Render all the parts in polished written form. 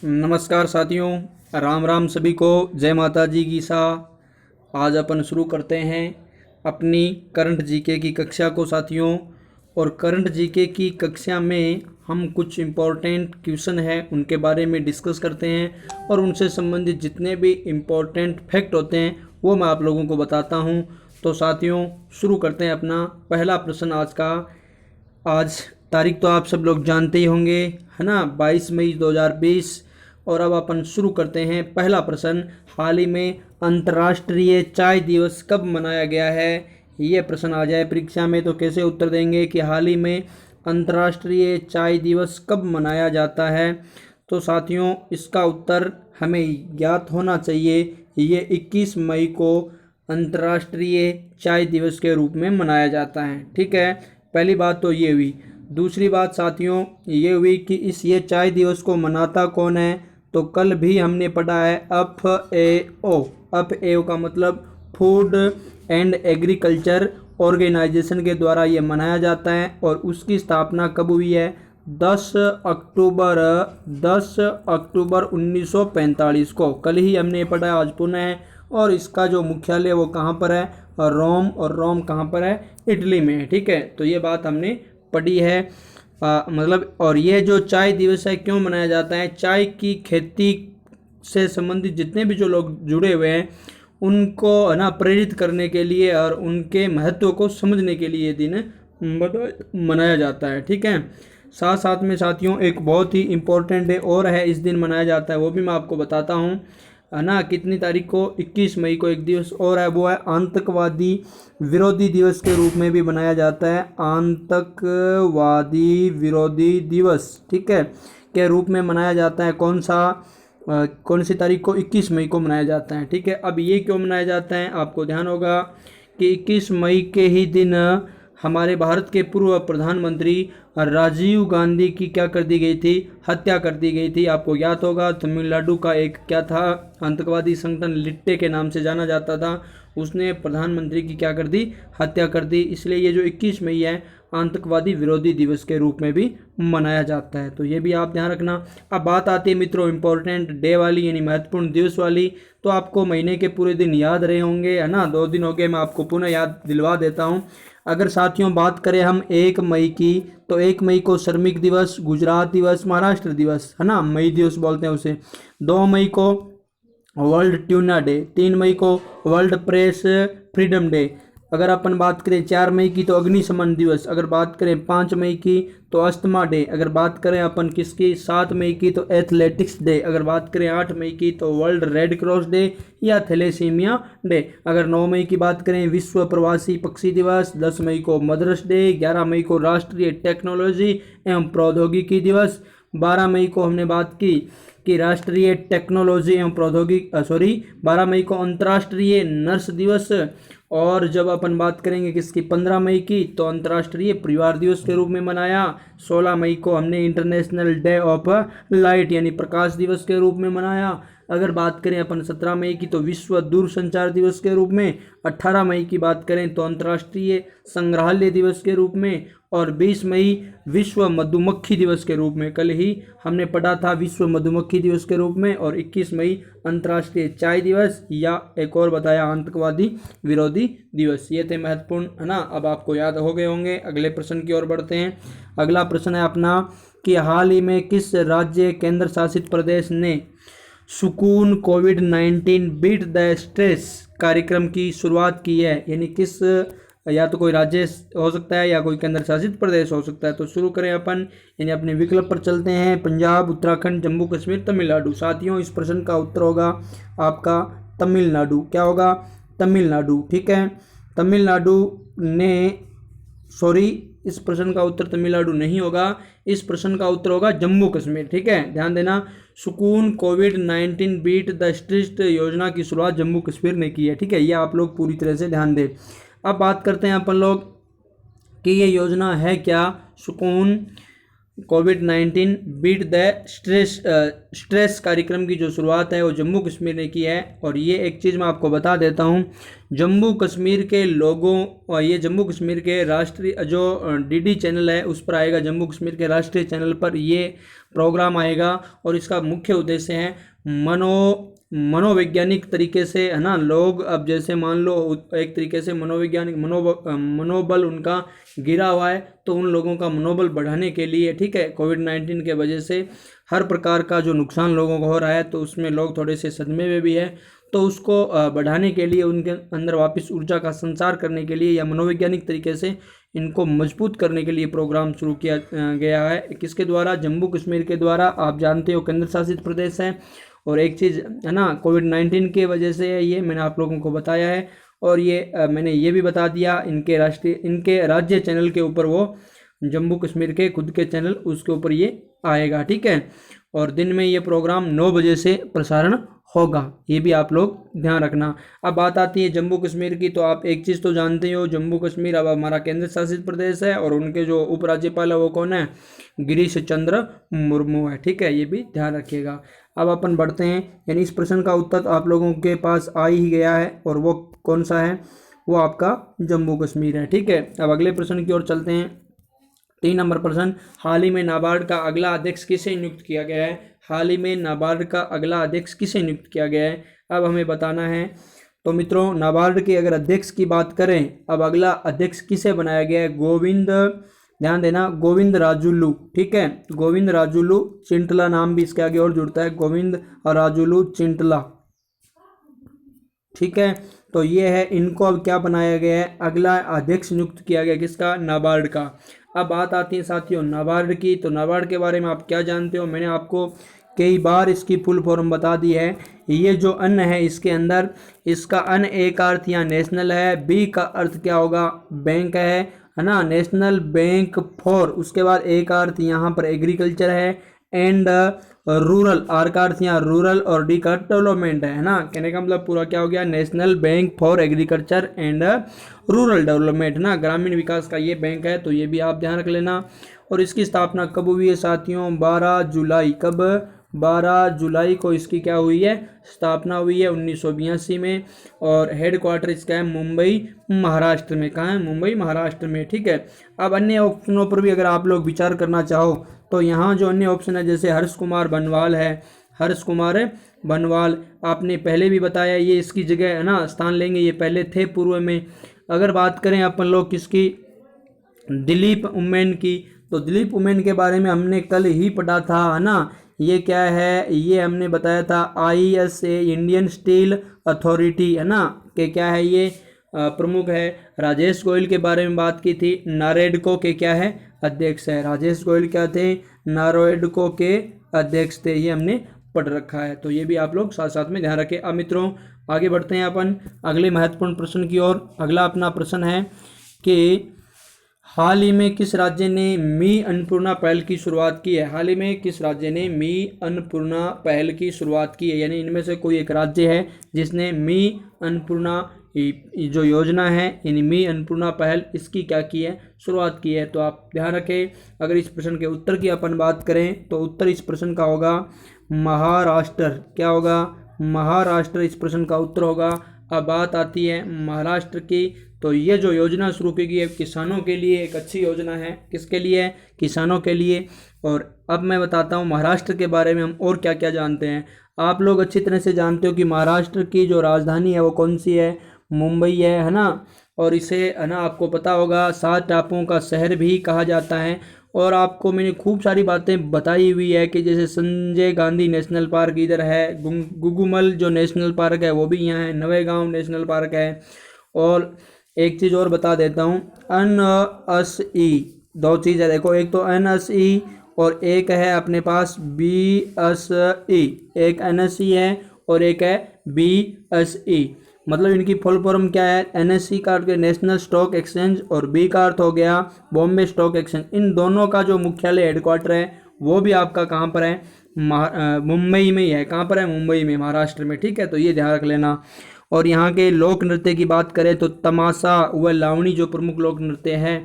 नमस्कार साथियों, राम राम सभी को। जय माता जी की सा। आज अपन शुरू करते हैं अपनी करंट जीके की कक्षा को साथियों। और करंट जीके की कक्षा में हम कुछ इम्पोर्टेंट क्वेश्चन हैं उनके बारे में डिस्कस करते हैं और उनसे संबंधित जितने भी इम्पोर्टेंट फैक्ट होते हैं वो मैं आप लोगों को बताता हूं। तो साथियों शुरू करते हैं अपना पहला प्रश्न आज का। आज तारीख तो आप सब लोग जानते ही होंगे, है ना, 22 मई 2020। और अब अपन शुरू करते हैं पहला प्रश्न। हाल ही में अंतर्राष्ट्रीय चाय दिवस कब मनाया गया है? ये प्रश्न आ जाए परीक्षा में तो कैसे उत्तर देंगे कि हाल ही में अंतर्राष्ट्रीय चाय दिवस कब मनाया जाता है? तो साथियों इसका उत्तर हमें ज्ञात होना चाहिए। ये 21 मई को अंतर्राष्ट्रीय चाय दिवस के रूप में मनाया जाता है। ठीक है, पहली बात तो ये हुई। दूसरी बात साथियों ये हुई कि ये चाय दिवस को मनाता कौन है? तो कल भी हमने पढ़ा है FAO। FAO का मतलब फूड एंड एग्रीकल्चर ऑर्गेनाइजेशन के द्वारा ये मनाया जाता है। और उसकी स्थापना कब हुई है? 10 अक्टूबर 1945 को। कल ही हमने पढ़ा, आज पुनः है। और इसका जो मुख्यालय वो कहाँ पर है? रोम। और रोम कहाँ पर है? इटली में है। ठीक है, तो ये बात हमने पढ़ी है। और ये जो चाय दिवस है क्यों मनाया जाता है? चाय की खेती से संबंधित जितने भी जो लोग जुड़े हुए हैं उनको है ना प्रेरित करने के लिए और उनके महत्व को समझने के लिए ये दिन मनाया जाता है। ठीक है, साथ साथ में साथियों एक बहुत ही इम्पोर्टेंट डे और है इस दिन मनाया जाता है, वो भी मैं आपको बताता हूँ, है ना। कितनी तारीख को? 21 मई को एक दिवस और है, वो है आतंकवादी विरोधी दिवस के रूप में भी मनाया जाता है। आतंकवादी विरोधी दिवस, ठीक है, के रूप में मनाया जाता है। कौन सी तारीख को? 21 मई को मनाया जाता है। ठीक है, अब ये क्यों मनाया जाता है? आपको ध्यान होगा कि 21 मई के ही दिन हमारे भारत के पूर्व प्रधानमंत्री राजीव गांधी की क्या कर दी गई थी? हत्या कर दी गई थी। आपको याद होगा तमिलनाडु का एक क्या था आतंकवादी संगठन लिट्टे के नाम से जाना जाता था, उसने प्रधानमंत्री की क्या कर दी? हत्या कर दी। इसलिए ये जो 21 मई है आतंकवादी विरोधी दिवस के रूप में भी मनाया जाता है। तो ये भी आप ध्यान रखना। अब बात आती है मित्रों इम्पोर्टेंट डे वाली यानी महत्वपूर्ण दिवस वाली। तो आपको महीने के पूरे दिन याद रहे होंगे, है ना। 2 दिन हो गए, मैं आपको पुनः याद दिलवा देता हूँ। अगर साथियों बात करें हम 1 मई की, तो 1 मई को श्रमिक दिवस, गुजरात दिवस, महाराष्ट्र दिवस, है ना, मई दिवस बोलते हैं उसे। 2 मई को वर्ल्ड ट्यूना डे। 3 मई को वर्ल्ड प्रेस फ्रीडम डे। अगर अपन बात करें 4 मई की तो अग्निशमन दिवस। अगर बात करें 5 मई की तो अस्थमा डे। अगर बात करें अपन किसकी? 7 मई की तो एथलेटिक्स डे। अगर बात करें 8 मई की तो वर्ल्ड रेड क्रॉस डे या थैलेसीमिया डे। अगर 9 मई की बात करें विश्व प्रवासी पक्षी दिवस। 10 मई को मदर्स डे। 11 मई को राष्ट्रीय टेक्नोलॉजी एवं प्रौद्योगिकी दिवस। 12 मई को हमने बात की कि राष्ट्रीय टेक्नोलॉजी एवं प्रौद्योगिकी 12 मई को अंतर्राष्ट्रीय नर्स दिवस। और जब अपन बात करेंगे किसकी? 15 मई की तो अंतर्राष्ट्रीय परिवार दिवस के रूप में मनाया। 16 मई को हमने इंटरनेशनल डे ऑफ लाइट यानी प्रकाश दिवस के रूप में मनाया। अगर बात करें अपन 17 मई की तो विश्व दूरसंचार दिवस के रूप में। 18 मई की बात करें तो अंतर्राष्ट्रीय संग्रहालय दिवस के रूप में। और 20 मई विश्व मधुमक्खी दिवस के रूप में। कल ही हमने पढ़ा था विश्व मधुमक्खी दिवस के रूप में। और 21 मई अंतर्राष्ट्रीय चाय दिवस या एक और बताया आतंकवादी विरोधी दिवस। ये थे महत्वपूर्ण, है ना। अब आपको याद हो गए होंगे। अगले प्रश्न की ओर बढ़ते हैं। अगला प्रश्न है अपना कि हाल ही में किस राज्य केंद्र शासित प्रदेश ने सुकून कोविड-19 बीट द स्ट्रेस कार्यक्रम की शुरुआत की है? यानी किस, या तो कोई राज्य हो सकता है या कोई केंद्र शासित प्रदेश हो सकता है। तो शुरू करें अपन, यानी अपने विकल्प पर चलते हैं। पंजाब, उत्तराखंड, जम्मू कश्मीर, तमिलनाडु। साथियों इस प्रश्न का उत्तर होगा आपका तमिलनाडु। क्या होगा? तमिलनाडु। ठीक है, तमिलनाडु ने, सॉरी, इस प्रश्न का उत्तर तमिलनाडु नहीं होगा। इस प्रश्न का उत्तर होगा जम्मू कश्मीर। ठीक है, ध्यान देना। सुकून कोविड-19 बीट द स्ट्रेस योजना की शुरुआत जम्मू कश्मीर ने की है। ठीक है, ये आप लोग पूरी तरह से ध्यान दें। अब बात करते हैं अपन लोग कि ये योजना है क्या? सुकून कोविड-19 बीट द स्ट्रेस कार्यक्रम की जो शुरुआत है वो जम्मू कश्मीर ने की है। और ये एक चीज़ मैं आपको बता देता हूँ, जम्मू कश्मीर के लोगों, और ये जम्मू कश्मीर के राष्ट्रीय जो डीडी चैनल है उस पर आएगा, जम्मू कश्मीर के राष्ट्रीय चैनल पर ये प्रोग्राम आएगा। और इसका मुख्य उद्देश्य है मनोवैज्ञानिक तरीके से, है ना, लोग अब जैसे मान लो एक तरीके से मनोवैज्ञानिक मनोबल उनका गिरा हुआ है, तो उन लोगों का मनोबल बढ़ाने के लिए, ठीक है, कोविड-19 के वजह से हर प्रकार का जो नुकसान लोगों को हो रहा है तो उसमें लोग थोड़े से सदमे में भी है, तो उसको बढ़ाने के लिए, उनके अंदर वापस ऊर्जा का संचार करने के लिए या मनोवैज्ञानिक तरीके से इनको मजबूत करने के लिए प्रोग्राम शुरू किया गया है। किसके द्वारा? जम्मू कश्मीर के द्वारा। आप जानते हो केंद्र शासित प्रदेश है। और एक चीज़ है ना, कोविड-19 की वजह से ये मैंने आप लोगों को बताया है। और ये मैंने ये भी बता दिया, इनके राज्य चैनल के ऊपर, वो जम्मू कश्मीर के खुद के चैनल, उसके ऊपर ये आएगा, ठीक है। और दिन में ये प्रोग्राम 9 बजे से प्रसारण होगा, ये भी आप लोग ध्यान रखना। अब बात आती है जम्मू कश्मीर की, तो आप एक चीज़ तो जानते हो, जम्मू कश्मीर अब हमारा केंद्र शासित प्रदेश है और उनके जो उपराज्यपाल है वो कौन है? गिरीश चंद्र मुर्मू है, ठीक है, ये भी ध्यान रखिएगा। अब अपन बढ़ते हैं, यानी इस प्रश्न का उत्तर आप लोगों के पास आ ही गया है, और वो कौन सा है? वो आपका जम्मू कश्मीर है, ठीक है। अब अगले प्रश्न की ओर चलते हैं। 3 नंबर प्रश्न, हाल ही में नाबार्ड का अगला अध्यक्ष किसे नियुक्त किया गया है? हाल ही में नाबार्ड का अगला अध्यक्ष किसे नियुक्त किया गया है, अब हमें बताना है। तो मित्रों, नाबार्ड के अगर अध्यक्ष की बात करें, अब अगला अध्यक्ष किसे बनाया गया है? ध्यान देना, गोविंद राजुलू, ठीक है, गोविंद राजुलू चिंटला नाम भी इसके आगे और जुड़ता है, गोविंद राजुलू चिंटला, ठीक है। तो ये है, इनको अब क्या बनाया गया है? अगला अध्यक्ष नियुक्त किया गया, किसका? नाबार्ड का। अब बात आती है साथियों नाबार्ड की, तो नाबार्ड के बारे में आप क्या जानते हो? मैंने आपको कई बार इसकी फुल फॉर्म बता दी है। ये जो अन है, इसके अंदर इसका अन ए का अर्थ यहाँ नेशनल है, बी का अर्थ क्या होगा? बैंक है ना, नेशनल बैंक फॉर, उसके बाद ए का अर्थ यहाँ पर एग्रीकल्चर है, एंड रूरल, आर का अर्थ यहाँ रूरल, और डी का डेवलपमेंट है ना। कहने का मतलब पूरा क्या हो गया? National bank for agriculture and rural development ना, ग्रामीण विकास का ये बैंक है, तो ये भी आप ध्यान रख लेना। और इसकी स्थापना कब हुई है साथियों? 12 जुलाई। कब? 12 जुलाई को इसकी क्या हुई है? स्थापना हुई है 1982 में। और हेड क्वार्टर इसका है मुंबई महाराष्ट्र में। कहाँ है? मुंबई महाराष्ट्र में, ठीक है। अब अन्य ऑप्शनों पर भी अगर आप लोग विचार करना चाहो तो यहाँ जो अन्य ऑप्शन है, जैसे हर्ष कुमार बनवाल है, हर्ष कुमार बनवाल आपने पहले भी बताया, ये इसकी जगह है ना स्थान लेंगे, ये पहले थे पूर्व में। अगर बात करें अपन लोग किसकी? दिलीप उमेन की, तो दिलीप उमेन के बारे में हमने कल ही पढ़ा था, है ना। ये क्या है? ये हमने बताया था ISA, इंडियन स्टील अथॉरिटी, है ना, कि क्या है ये? प्रमुख है। राजेश गोयल के बारे में बात की थी, नारेडको के क्या है? अध्यक्ष है। राजेश गोयल क्या थे? नारेडको के अध्यक्ष थे, ये हमने पढ़ रखा है, तो ये भी आप लोग साथ साथ में ध्यान रखें। अब मित्रों आगे बढ़ते हैं अपन अगले महत्वपूर्ण प्रश्न की ओर। अगला अपना प्रश्न है कि हाल ही में किस राज्य ने मी अन्नपूर्णा पहल की शुरुआत की है? हाल ही में किस राज्य ने मी अन्नपूर्णा पहल की शुरुआत की है? यानी इनमें से कोई एक राज्य है जिसने मी अन्नपूर्णा जो योजना है, यानी मी अन्नपूर्णा पहल, इसकी क्या की है? शुरुआत की है। तो आप ध्यान रखें, अगर इस प्रश्न के उत्तर की अपन बात करें तो उत्तर इस प्रश्न का होगा महाराष्ट्र। क्या होगा? महाराष्ट्र इस प्रश्न का उत्तर होगा। अब बात आती है महाराष्ट्र की, तो ये जो योजना शुरू की गई है किसानों के लिए, एक अच्छी योजना है। किसके लिए? किसानों के लिए। और अब मैं बताता हूँ महाराष्ट्र के बारे में हम और क्या क्या जानते हैं। आप लोग अच्छी तरह से जानते हो कि महाराष्ट्र की जो राजधानी है वो कौन सी है? मुंबई है ना। और इसे, है ना, आपको पता होगा 7 टापुओं का शहर भी कहा जाता है। और आपको मैंने खूब सारी बातें बताई हुई है कि जैसे संजय गांधी नेशनल पार्क इधर है, गुगुमल जो नेशनल पार्क है वो भी यहाँ है, नवेगांव नेशनल पार्क है। और एक चीज़ और बता देता हूँ, NSE, 2 चीज़ है देखो, एक तो NSE और एक है अपने पास BSE। एक NSE है और एक है BSE। मतलब इनकी फुल फॉर्म क्या है? NSE का अर्थ नेशनल स्टॉक एक्सचेंज और B का अर्थ हो गया बॉम्बे स्टॉक एक्सचेंज। इन दोनों का जो मुख्यालय हेडक्वार्टर है वो भी आपका कहाँ पर है? मुंबई में ही है। कहाँ पर है? मुंबई में, महाराष्ट्र में, ठीक है। तो ये ध्यान रख लेना। और यहाँ के लोक नृत्य की बात करें तो तमाशा व लावणी जो प्रमुख लोक नृत्य है,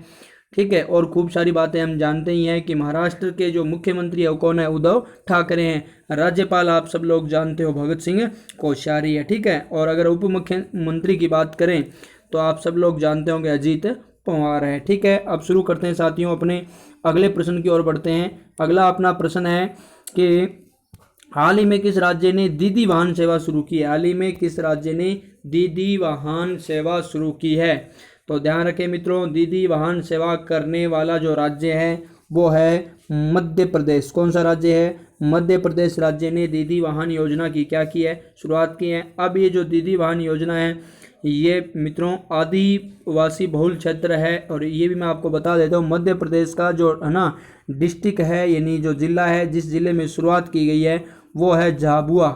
ठीक है। और खूब सारी बातें हम जानते ही हैं कि महाराष्ट्र के जो मुख्यमंत्री है वो कौन है, उद्धव ठाकरे हैं। राज्यपाल आप सब लोग जानते हो भगत सिंह कोश्यारी है, ठीक है। और अगर उप मुख्यमंत्री की बात करें तो आप सब लोग जानते होंगे अजीत पवार है, ठीक है। अब शुरू करते हैं साथियों, अपने अगले प्रश्न की ओर बढ़ते हैं। अगला अपना प्रश्न है कि हाल ही में किस राज्य ने दीदी वाहन सेवा शुरू की है। हाल ही में किस राज्य ने दीदी वाहन सेवा शुरू की है। तो ध्यान रखें मित्रों, दीदी वाहन सेवा करने वाला जो राज्य है वो है मध्य प्रदेश। कौन सा राज्य है, मध्य प्रदेश राज्य ने दीदी वाहन योजना की क्या की है, शुरुआत की है। अब ये जो दीदी वाहन योजना है ये मित्रों आदिवासी बहुल क्षेत्र है, और ये भी मैं आपको बता देता हूँ मध्य प्रदेश का जो है ना डिस्ट्रिक्ट है यानी जो जिला है, जिस जिले में शुरुआत की गई है वो है झाबुआ।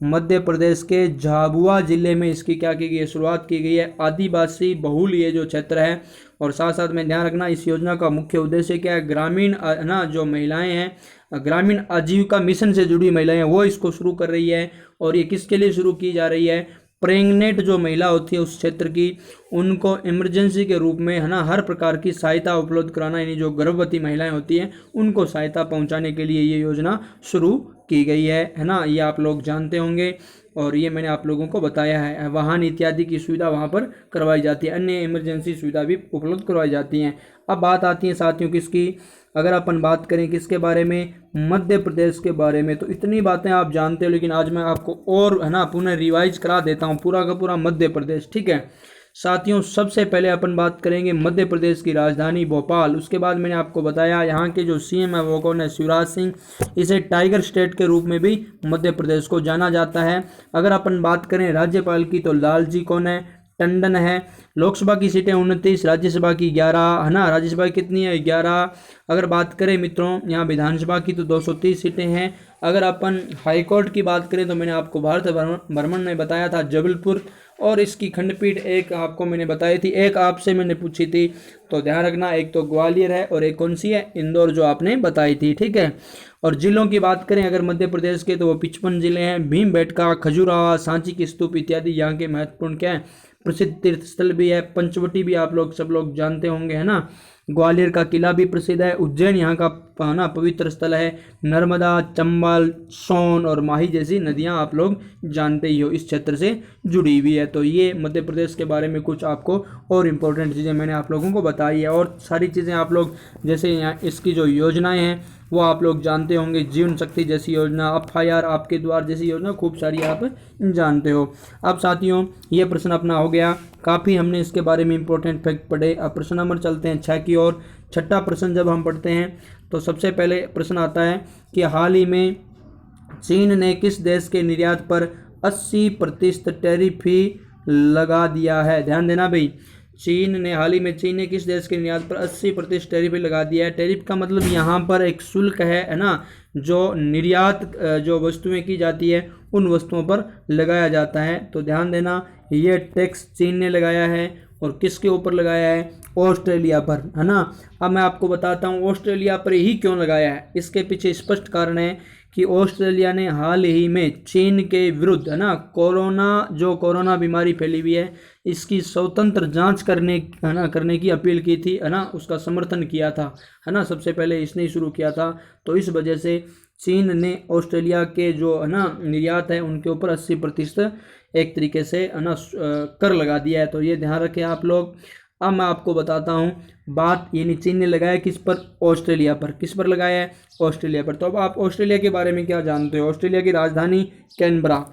मध्य प्रदेश के झाबुआ जिले में इसकी क्या की गई है, शुरुआत की गई है। आदिवासी बहुल ये जो क्षेत्र है, और साथ साथ में ध्यान रखना इस योजना का मुख्य उद्देश्य क्या है, ग्रामीण ना जो महिलाएं हैं, ग्रामीण आजीविका मिशन से जुड़ी महिलाएं हैं वो इसको शुरू कर रही है। और ये किसके लिए शुरू की जा रही है, प्रेग्नेंट जो महिला होती है उस क्षेत्र की, उनको इमरजेंसी के रूप में है ना हर प्रकार की सहायता उपलब्ध कराना, यानी जो गर्भवती महिलाएं होती हैं उनको सहायता पहुंचाने के लिए ये योजना शुरू की गई है ना। ये आप लोग जानते होंगे और ये मैंने आप लोगों को बताया है। वाहन इत्यादि की सुविधा वहाँ पर करवाई जाती है, अन्य इमरजेंसी सुविधा भी उपलब्ध करवाई जाती हैं। अब बात आती है साथियों किसकी, अगर अपन बात करें किसके बारे में, मध्य प्रदेश के बारे में। तो इतनी बातें आप जानते हो, लेकिन आज मैं आपको और है ना पुनः रिवाइज करा देता हूँ पूरा का पूरा मध्य प्रदेश, ठीक है साथियों। सबसे पहले अपन बात करेंगे मध्य प्रदेश की राजधानी भोपाल। उसके बाद मैंने आपको बताया यहाँ के जो सीएम है वो कौन है, शिवराज सिंह। इसे टाइगर स्टेट के रूप में भी मध्य प्रदेश को जाना जाता है। अगर अपन बात करें राज्यपाल की तो लालजी कौन है, टंडन है। लोकसभा की सीटें 29, राज्यसभा की 11 है ना। राज्यसभा कितनी है, 11। अगर बात करें मित्रों यहाँ विधानसभा की तो 230 सीटें हैं। अगर अपन हाईकोर्ट की बात करें तो मैंने आपको भारत भ्रमण में बताया था जबलपुर, और इसकी खंडपीठ एक आपको मैंने बताई थी, एक आपसे मैंने पूछी थी तो ध्यान रखना, एक तो ग्वालियर है और एक कौन सी है, इंदौर, जो आपने बताई थी, ठीक है। और जिलों की बात करें अगर मध्य प्रदेश के तो वो 55 जिले हैं। भीमबेटका, खजुराहो, सांची की स्तूप इत्यादि यहाँ के महत्वपूर्ण क्या है, प्रसिद्ध तीर्थ स्थल भी है। पंचवटी भी आप लोग सब लोग जानते होंगे है ना। ग्वालियर का किला भी प्रसिद्ध है। उज्जैन यहाँ का ना पवित्र स्थल है। नर्मदा, चंबल, सोन और माही जैसी नदियाँ आप लोग जानते ही हो, इस क्षेत्र से जुड़ी हुई है। तो ये मध्य प्रदेश के बारे में कुछ आपको और इम्पोर्टेंट चीज़ें मैंने आप लोगों को बताई है। और सारी चीज़ें आप लोग जैसे यहाँ इसकी जो योजनाएं हैं वो आप लोग जानते होंगे, जीवन शक्ति जैसी योजना, FIR आपके द्वार जैसी योजना, खूब सारी आप जानते हो। अब साथियों ये प्रश्न अपना हो गया, काफ़ी हमने इसके बारे में इंपॉर्टेंट फैक्ट पढ़े। अब प्रश्न नंबर चलते हैं 6 की ओर। छठा प्रश्न जब हम पढ़ते हैं तो सबसे पहले प्रश्न आता है कि हाल ही में चीन ने किस देश के निर्यात पर 80% टैरिफ ही लगा दिया है। ध्यान देना भाई, चीन ने किस देश के निर्यात पर 80% टैरिफ लगा दिया है। टैरिफ का मतलब यहाँ पर एक शुल्क है ना, जो निर्यात जो वस्तुएं की जाती है उन वस्तुओं पर लगाया जाता है। तो ध्यान देना ये टैक्स चीन ने लगाया है, और किसके ऊपर लगाया है, ऑस्ट्रेलिया पर, है ना। अब मैं आपको बताता हूँ ऑस्ट्रेलिया पर ही क्यों लगाया है। इसके पीछे स्पष्ट कारण है कि ऑस्ट्रेलिया ने हाल ही में चीन के विरुद्ध है ना कोरोना बीमारी फैली हुई है, इसकी स्वतंत्र जांच करने की अपील की थी, है ना। उसका समर्थन किया था, है ना, सबसे पहले इसने ही शुरू किया था। तो इस वजह से चीन ने ऑस्ट्रेलिया के जो है ना निर्यात है उनके ऊपर 80% एक तरीके से है ना कर लगा दिया है। तो ये ध्यान रखें आप लोग। अब मैं आपको बताता हूँ बात, यानी चीन ने लगाया किस पर, ऑस्ट्रेलिया पर। किस पर लगाया है, ऑस्ट्रेलिया पर। तो अब आप ऑस्ट्रेलिया के बारे में क्या जानते हो। ऑस्ट्रेलिया की राजधानी कैनबरा,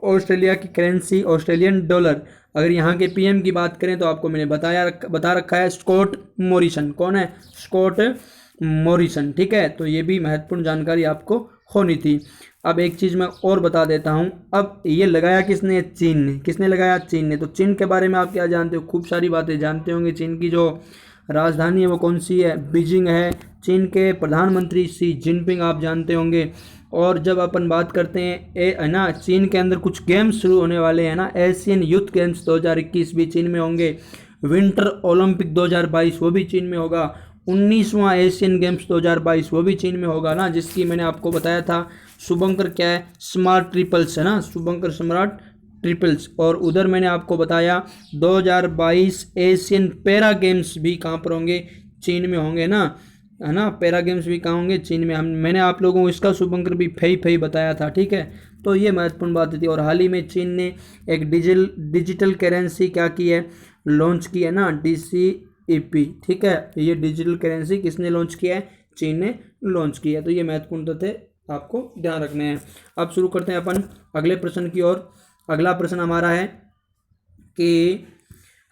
ऑस्ट्रेलिया की करेंसी ऑस्ट्रेलियन डॉलर। अगर यहाँ के PM की बात करें तो आपको मैंने बता रखा है स्कॉट मॉरिसन। कौन है, स्कॉट मॉरिसन, ठीक है। तो ये भी महत्वपूर्ण जानकारी आपको होनी थी। अब एक चीज़ मैं और बता देता हूँ, अब ये लगाया किसने, चीन ने। किसने लगाया, चीन ने। तो चीन के बारे में आप क्या जानते हो, खूब सारी बातें जानते होंगे। चीन की जो राजधानी है वो कौन सी है, बीजिंग है। चीन के प्रधानमंत्री शी जिनपिंग आप जानते होंगे। और जब अपन बात करते हैं है ना, चीन के अंदर कुछ गेम्स शुरू होने वाले हैं ना, एशियन यूथ गेम्स 2021 भी चीन में होंगे। विंटर ओलंपिक 2022 वो भी चीन में होगा। 19वां एशियन गेम्स 2022 वो भी चीन में होगा ना, जिसकी मैंने आपको बताया था शुभंकर क्या है, स्मार्ट ट्रिपल्स है ना, शुभंकर स्मार्ट ट्रिपल्स। और उधर मैंने आपको बताया 2022 एशियन पैरा गेम्स भी कहाँ पर होंगे, चीन में होंगे ना, है ना। पैरा गेम्स भी कहाँ होंगे? चीन में। मैंने आप लोगों को इसका शुभंकर भी फई बताया था, ठीक है। तो ये महत्वपूर्ण बात थी। और हाल ही में चीन ने एक डिजिटल करेंसी क्या की है? लॉन्च की है ना, DCEP, ठीक है। ये डिजिटल करेंसी किसने लॉन्च किया है? चीन ने लॉन्च किया है। तो ये महत्वपूर्ण तथ्य आपको ध्यान रखने हैं। अब शुरू करते हैं अपन अगले प्रश्न की ओर। अगला प्रश्न हमारा है कि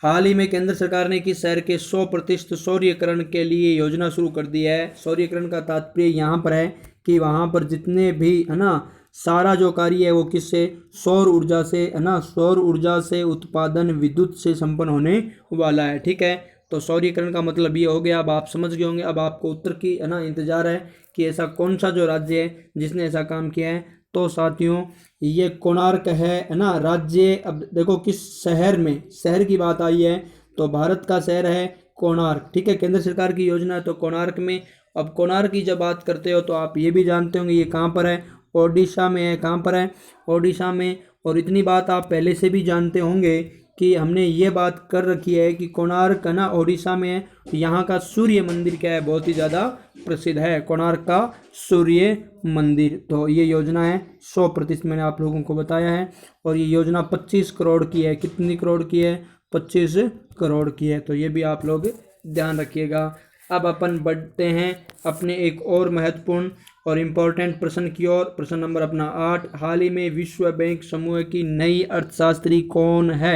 हाल ही में केंद्र सरकार ने किस शहर के 100% सौर्यकरण के लिए योजना शुरू कर दी है? सौर्यकरण का तात्पर्य यहाँ पर है कि वहाँ पर जितने भी, है ना, सारा जो कार्य है वो किससे? सौर ऊर्जा से, है ना। सौर ऊर्जा से उत्पादन विद्युत से संपन्न होने वाला है, ठीक है। तो सौर्यकरण का मतलब ये हो गया। अब आप समझ गए होंगे। अब आपको उत्तर की, है ना, इंतजार है कि ऐसा कौन सा जो राज्य है जिसने ऐसा काम किया है। तो साथियों ये कोणार्क है ना राज्य। अब देखो किस शहर में, शहर की बात आई है तो भारत का शहर है कोणार्क, ठीक है। केंद्र सरकार की योजना है तो कोणार्क में। अब कोणार्क की जब बात करते हो तो आप ये भी जानते होंगे ये कहाँ पर है? ओडिशा में है। कहाँ पर है? ओडिशा में। और इतनी बात आप पहले से भी जानते होंगे कि हमने ये बात कर रखी है कि कोणार्क, है ना, ओडिशा में है। यहाँ का सूर्य मंदिर क्या है? बहुत ही ज़्यादा प्रसिद्ध है कोणार्क का सूर्य मंदिर। तो ये योजना है 100% मैंने आप लोगों को बताया है। और ये योजना 25 करोड़ की है। कितनी करोड़ की है? 25 करोड़ की है। तो ये भी आप लोग ध्यान रखिएगा। अब अपन बढ़ते हैं अपने एक और महत्वपूर्ण और इम्पोर्टेंट प्रश्न की ओर। प्रश्न नंबर अपना 8। हाल ही में विश्व बैंक समूह की नई अर्थशास्त्री कौन है?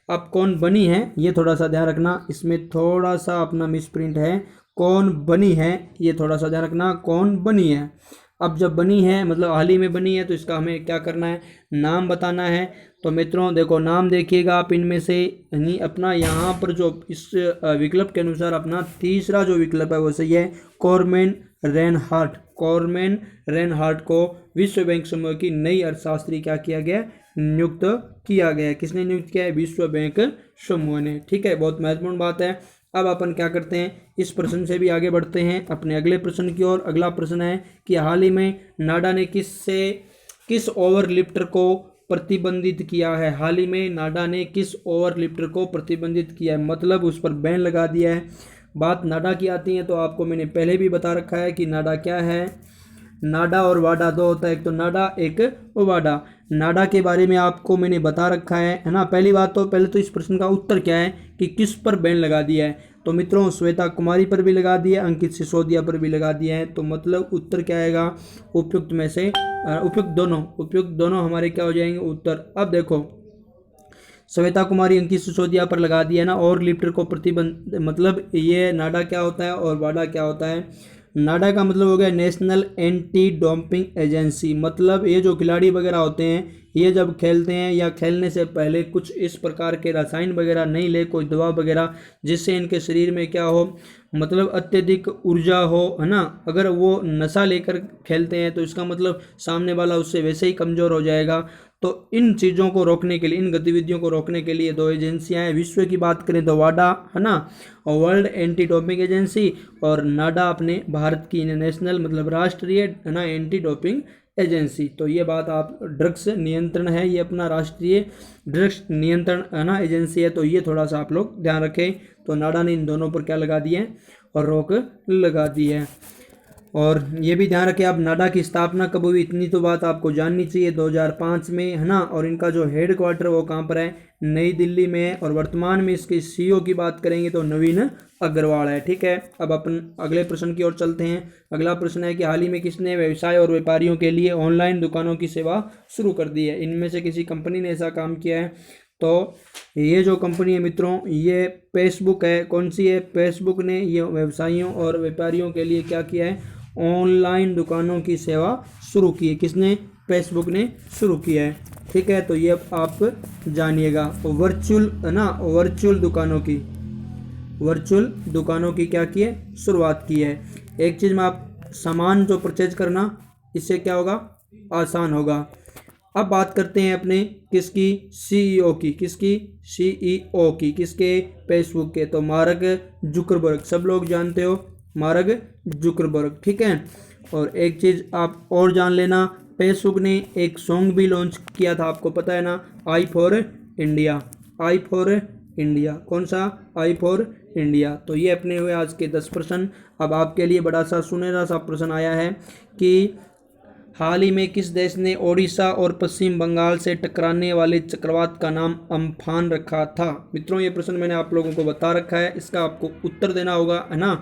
अब कौन बनी है ये थोड़ा सा ध्यान रखना। इसमें थोड़ा सा अपना मिसप्रिंट है। कौन बनी है ये थोड़ा सा ध्यान रखना। कौन बनी है? अब जब बनी है मतलब हाल ही में बनी है तो इसका हमें क्या करना है? नाम बताना है। तो मित्रों देखो नाम देखिएगा आप इनमें से यानी अपना यहाँ पर जो इस विकल्प के अनुसार अपना तीसरा जो विकल्प है वो सही है, कॉरमेन रेनहार्ट। कॉरमेन रेनहार्ट को विश्व बैंक समूह की नई अर्थशास्त्री क्या किया गया? नियुक्त किया गया। किसने नियुक्त किया है? विश्व बैंक समूह ने, ठीक है। बहुत महत्वपूर्ण बात है। अब अपन क्या करते हैं? इस प्रश्न से भी आगे बढ़ते हैं अपने अगले प्रश्न की ओर। अगला प्रश्न है कि हाल ही में नाडा ने किस ओवर लिफ्टर को प्रतिबंधित किया है? हाल ही में नाडा ने किस ओवर लिफ्टर को प्रतिबंधित किया है? मतलब उस पर बैन लगा दिया है। बात नाडा की आती है तो आपको मैंने पहले भी बता रखा है कि नाडा क्या है। नाडा और वाडा दो होता है, एक तो नाडा एक वाडा। नाडा के बारे में आपको मैंने बता रखा है ना। पहली बात तो पहले तो इस प्रश्न का उत्तर क्या है कि किस पर बैन लगा दिया है? तो मित्रों श्वेता कुमारी पर भी लगा दिया, अंकित सिसोदिया पर भी लगा दिया है। तो मतलब उत्तर क्या आएगा? उपयुक्त में से उपयुक्त दोनों हमारे क्या हो जाएंगे? उत्तर। अब देखो श्वेता कुमारी अंकित सिसोदिया पर लगा दिया ना। और लिफ्टर को प्रतिबंध, मतलब ये नाडा क्या होता है और वाडा क्या होता है? नाडा का मतलब हो गया नेशनल एंटी डोपिंग एजेंसी। मतलब ये जो खिलाड़ी वगैरह होते हैं ये जब खेलते हैं या खेलने से पहले कुछ इस प्रकार के रसायन वगैरह नहीं ले, कोई दवा वगैरह जिससे इनके शरीर में क्या हो, मतलब अत्यधिक ऊर्जा हो, है ना। अगर वो नशा लेकर खेलते हैं तो इसका मतलब सामने वाला उससे वैसे ही कमज़ोर हो जाएगा। तो इन चीज़ों को रोकने के लिए, इन गतिविधियों को रोकने के लिए दो एजेंसियां हैं। विश्व की बात करें तो वाडा, है ना, और वर्ल्ड एंटी डोपिंग एजेंसी, और नाडा अपने भारत की नेशनल मतलब राष्ट्रीय, है ना, एंटी डोपिंग एजेंसी। तो ये बात आप ड्रग्स नियंत्रण है, ये अपना राष्ट्रीय ड्रग्स नियंत्रण, है ना, एजेंसी है। तो ये थोड़ा सा आप लोग ध्यान रखें। तो नाडा ने इन दोनों पर क्या लगा दिए और रोक लगा दी है। और ये भी ध्यान रखें आप नाडा की स्थापना कब हुई, इतनी तो बात आपको जाननी चाहिए, 2005 में, है ना। और इनका जो हेड क्वार्टर वो कहाँ पर है? नई दिल्ली में है। और वर्तमान में इसके CEO की बात करेंगे तो नवीन अग्रवाल है, ठीक है। अब अपन अगले प्रश्न की ओर चलते हैं। अगला प्रश्न है कि हाल ही में किसने व्यवसाय और व्यापारियों के लिए ऑनलाइन दुकानों की सेवा शुरू कर दी है? इनमें से किसी कंपनी ने ऐसा काम किया है। तो ये जो कंपनी है मित्रों ये फेसबुक है। कौन सी है? फेसबुक ने ये व्यवसायियों और व्यापारियों के लिए क्या किया है? ऑनलाइन दुकानों की सेवा शुरू की है। किसने? फेसबुक ने शुरू किया है, ठीक है। तो ये आप जानिएगा। वर्चुअल, है ना, वर्चुअल दुकानों की क्या की है? शुरुआत की है। एक चीज़ में आप सामान जो परचेज करना इससे क्या होगा? आसान होगा। अब बात करते हैं अपने किसकी? CEO की। किसकी? CEO की। किसके? फेसबुक के। तो मार्क जुकरबर्ग, सब लोग जानते हो मार्क जुकरबर्ग, ठीक है। और एक चीज़ आप और जान लेना, फेसबुक ने एक सॉन्ग भी लॉन्च किया था, आपको पता है ना, I for India. I for India. कौन सा? I for India. तो ये अपने हुए आज के 10 प्रश्न। अब आपके लिए बड़ा सा सुनहरा सा प्रश्न आया है कि हाल ही में किस देश ने ओडिशा और पश्चिम बंगाल से टकराने वाले चक्रवात का नाम अम्फान रखा था। मित्रों, ये प्रश्न मैंने आप लोगों को बता रखा है, इसका आपको उत्तर देना होगा, है ना।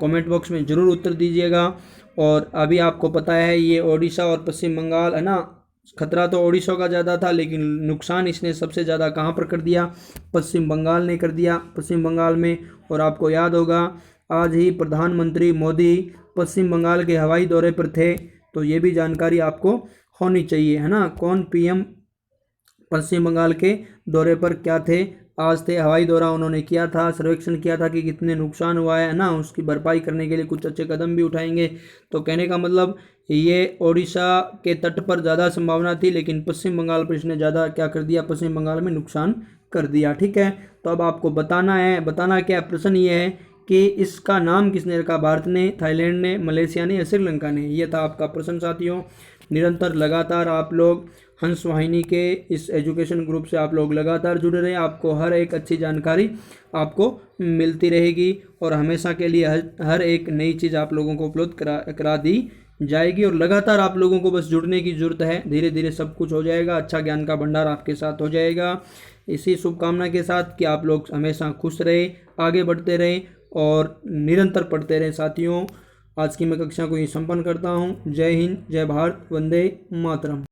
कमेंट बॉक्स में ज़रूर उत्तर दीजिएगा। और अभी आपको पता है ये ओडिशा और पश्चिम बंगाल, है ना, खतरा तो ओडिशा का ज़्यादा था, लेकिन नुकसान इसने सबसे ज़्यादा कहाँ पर कर दिया, पश्चिम बंगाल ने कर दिया, पश्चिम बंगाल में। और आपको याद होगा आज ही प्रधानमंत्री मोदी पश्चिम बंगाल के हवाई दौरे पर थे, तो ये भी जानकारी आपको होनी चाहिए, है ना। कौन पीएम पश्चिम बंगाल के दौरे पर क्या थे, आज थे, हवाई दौरा उन्होंने किया था, सर्वेक्षण किया था कि कितने नुकसान हुआ है ना, उसकी भरपाई करने के लिए कुछ अच्छे कदम भी उठाएंगे। तो कहने का मतलब ये ओडिशा के तट पर ज़्यादा संभावना थी, लेकिन पश्चिम बंगाल पर इसने ज़्यादा क्या कर दिया, पश्चिम बंगाल में नुकसान कर दिया। ठीक है, तो अब आपको बताना क्या प्रश्न ये है कि इसका नाम किसने रखा, भारत ने, थाईलैंड ने, मलेशिया ने या श्रीलंका ने। ये था आपका प्रश्न साथियों। निरंतर लगातार आप लोग हंस वाहिनी के इस एजुकेशन ग्रुप से आप लोग लगातार जुड़े रहे, आपको हर एक अच्छी जानकारी आपको मिलती रहेगी और हमेशा के लिए हर एक नई चीज़ आप लोगों को उपलब्ध करा दी जाएगी। और लगातार आप लोगों को बस जुड़ने की ज़रूरत है, धीरे धीरे सब कुछ हो जाएगा, अच्छा ज्ञान का भंडार आपके साथ हो जाएगा। इसी शुभकामना के साथ कि आप लोग हमेशा खुश रहे, आगे बढ़ते रहें और निरंतर पढ़ते रहें साथियों। आज की मैं कक्षा को ही संपन्न करता हूँ। जय हिंद, जय भारत, वंदे मातरम।